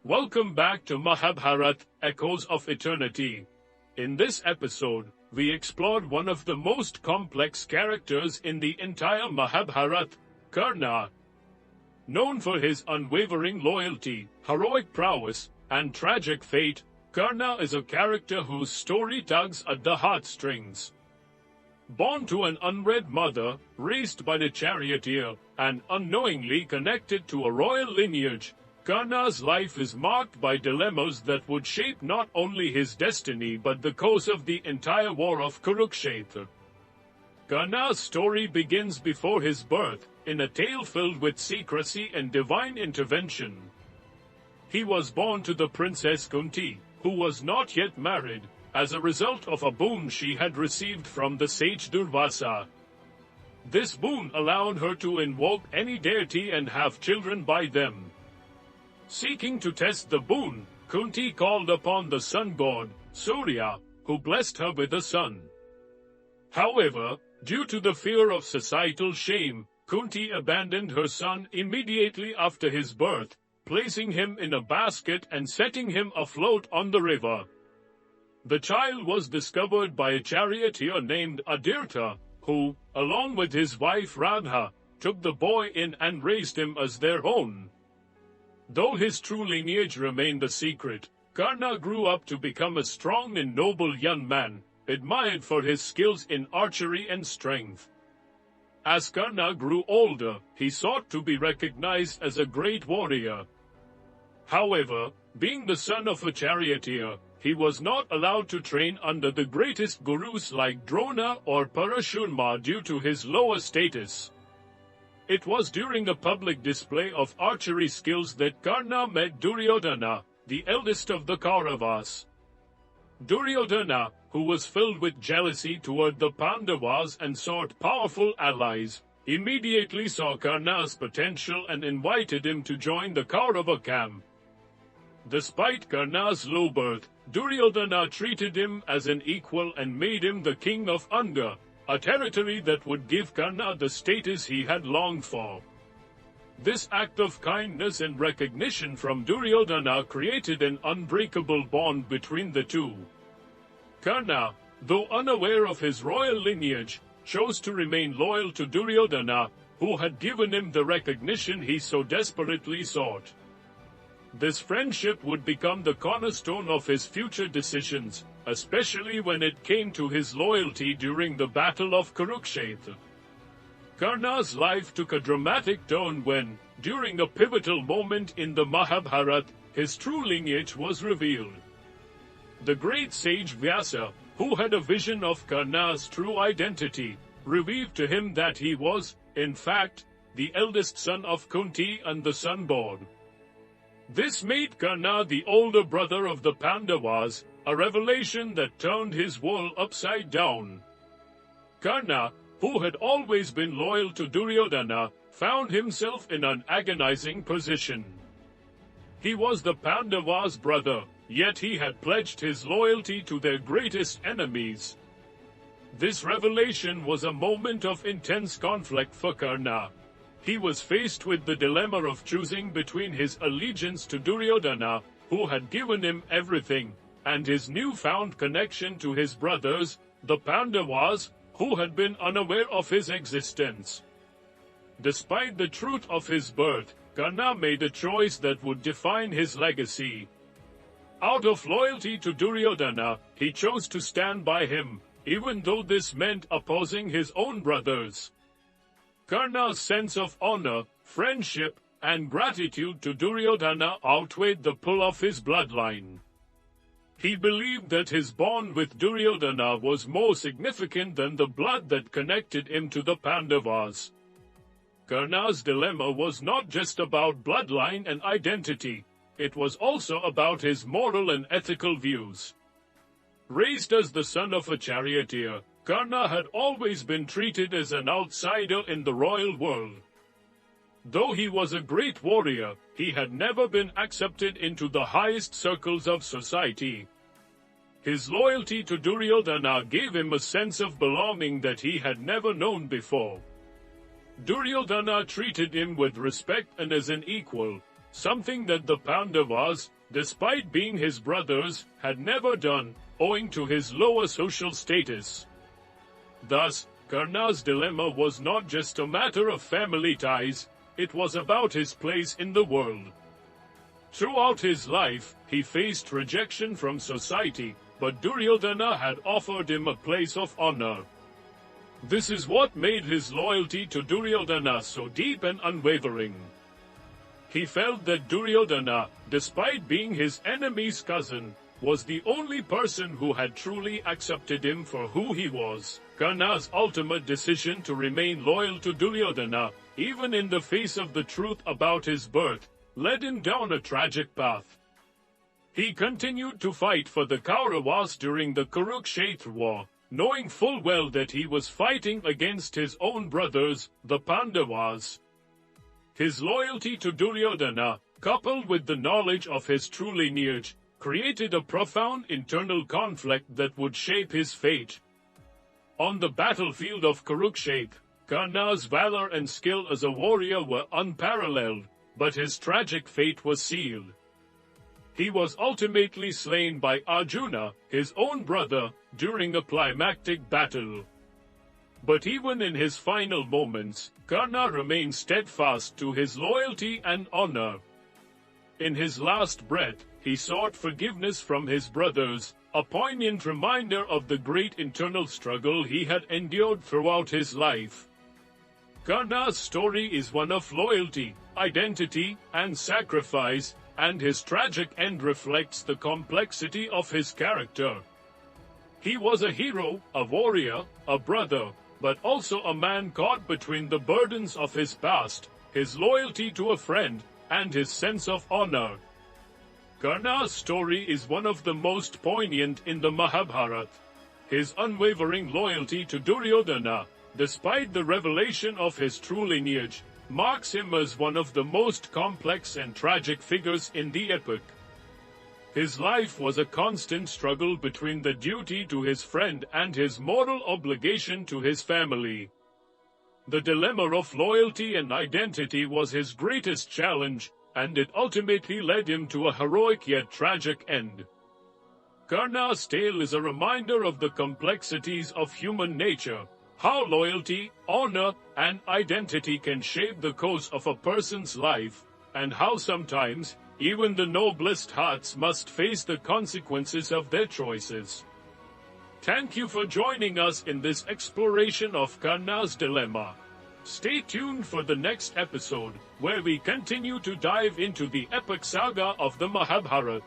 Welcome back to Mahabharata, Echoes of Eternity. In this episode, we explored one of the most complex characters in the entire Mahabharata, Karna. Known for his unwavering loyalty, heroic prowess, and tragic fate, Karna is a character whose story tugs at the heartstrings. Born to an unwed mother, raised by the charioteer, and unknowingly connected to a royal lineage, Karna's life is marked by dilemmas that would shape not only his destiny but the course of the entire war of Kurukshetra. Karna's story begins before his birth, in a tale filled with secrecy and divine intervention. He was born to the Princess Kunti, who was not yet married, as a result of a boon she had received from the sage Duryodhana. This boon allowed her to invoke any deity and have children by them. Seeking to test the boon, Kunti called upon the sun god, Surya, who blessed her with a son. However, due to the fear of societal shame, Kunti abandoned her son immediately after his birth, placing him in a basket and setting him afloat on the river. The child was discovered by a charioteer named Adirtha, who, along with his wife Radha, took the boy in and raised him as their own. Though his true lineage remained a secret, Karna grew up to become a strong and noble young man, admired for his skills in archery and strength. As Karna grew older, he sought to be recognized as a great warrior. However, being the son of a charioteer, he was not allowed to train under the greatest gurus like Drona or Parashurama due to his lower status. It was during a public display of archery skills that Karna met Duryodhana, the eldest of the Kauravas. Duryodhana, who was filled with jealousy toward the Pandavas and sought powerful allies, immediately saw Karna's potential and invited him to join the Kaurava camp. Despite Karna's low birth, Duryodhana treated him as an equal and made him the king of Anga, a territory that would give Karna the status he had longed for. This act of kindness and recognition from Duryodhana created an unbreakable bond between the two. Karna, though unaware of his royal lineage, chose to remain loyal to Duryodhana, who had given him the recognition he so desperately sought. This friendship would become the cornerstone of his future decisions, especially when it came to his loyalty during the Battle of Kurukshetra. Karna's life took a dramatic turn when, during a pivotal moment in the Mahabharata, his true lineage was revealed. The great sage Vyasa, who had a vision of Karna's true identity, revealed to him that he was, in fact, the eldest son of Kunti and the sun god. This made Karna the older brother of the Pandavas, a revelation that turned his world upside down. Karna, who had always been loyal to Duryodhana, found himself in an agonizing position. He was the Pandavas' brother, yet he had pledged his loyalty to their greatest enemies. This revelation was a moment of intense conflict for Karna. He was faced with the dilemma of choosing between his allegiance to Duryodhana, who had given him everything, and his newfound connection to his brothers, the Pandavas, who had been unaware of his existence. Despite the truth of his birth, Karna made a choice that would define his legacy. Out of loyalty to Duryodhana, he chose to stand by him, even though this meant opposing his own brothers. Karna's sense of honor, friendship, and gratitude to Duryodhana outweighed the pull of his bloodline. He believed that his bond with Duryodhana was more significant than the blood that connected him to the Pandavas. Karna's dilemma was not just about bloodline and identity, it was also about his moral and ethical views. Raised as the son of a charioteer, Karna had always been treated as an outsider in the royal world. Though he was a great warrior, he had never been accepted into the highest circles of society. His loyalty to Duryodhana gave him a sense of belonging that he had never known before. Duryodhana treated him with respect and as an equal, something that the Pandavas, despite being his brothers, had never done, owing to his lower social status. Thus, Karna's dilemma was not just a matter of family ties, it was about his place in the world. Throughout his life, he faced rejection from society, but Duryodhana had offered him a place of honor. This is what made his loyalty to Duryodhana so deep and unwavering. He felt that Duryodhana, despite being his enemy's cousin, was the only person who had truly accepted him for who he was. Karna's ultimate decision to remain loyal to Duryodhana, even in the face of the truth about his birth, led him down a tragic path. He continued to fight for the Kauravas during the Kurukshetra war, knowing full well that he was fighting against his own brothers, the Pandavas. His loyalty to Duryodhana, coupled with the knowledge of his true lineage, created a profound internal conflict that would shape his fate. On the battlefield of Kurukshetra, Karna's valor and skill as a warrior were unparalleled, but his tragic fate was sealed. He was ultimately slain by Arjuna, his own brother, during a climactic battle. But even in his final moments, Karna remained steadfast to his loyalty and honor. In his last breath, he sought forgiveness from his brothers, a poignant reminder of the great internal struggle he had endured throughout his life. Karna's story is one of loyalty, identity, and sacrifice, and his tragic end reflects the complexity of his character. He was a hero, a warrior, a brother, but also a man caught between the burdens of his past, his loyalty to a friend, and his sense of honor. Karna's story is one of the most poignant in the Mahabharata. His unwavering loyalty to Duryodhana, despite the revelation of his true lineage, marks him as one of the most complex and tragic figures in the epic. His life was a constant struggle between the duty to his friend and his moral obligation to his family. The dilemma of loyalty and identity was his greatest challenge, and it ultimately led him to a heroic yet tragic end. Karna's tale is a reminder of the complexities of human nature, how loyalty, honor, and identity can shape the course of a person's life, and how sometimes, even the noblest hearts must face the consequences of their choices. Thank you for joining us in this exploration of Karna's dilemma. Stay tuned for the next episode, where we continue to dive into the epic saga of the Mahabharata.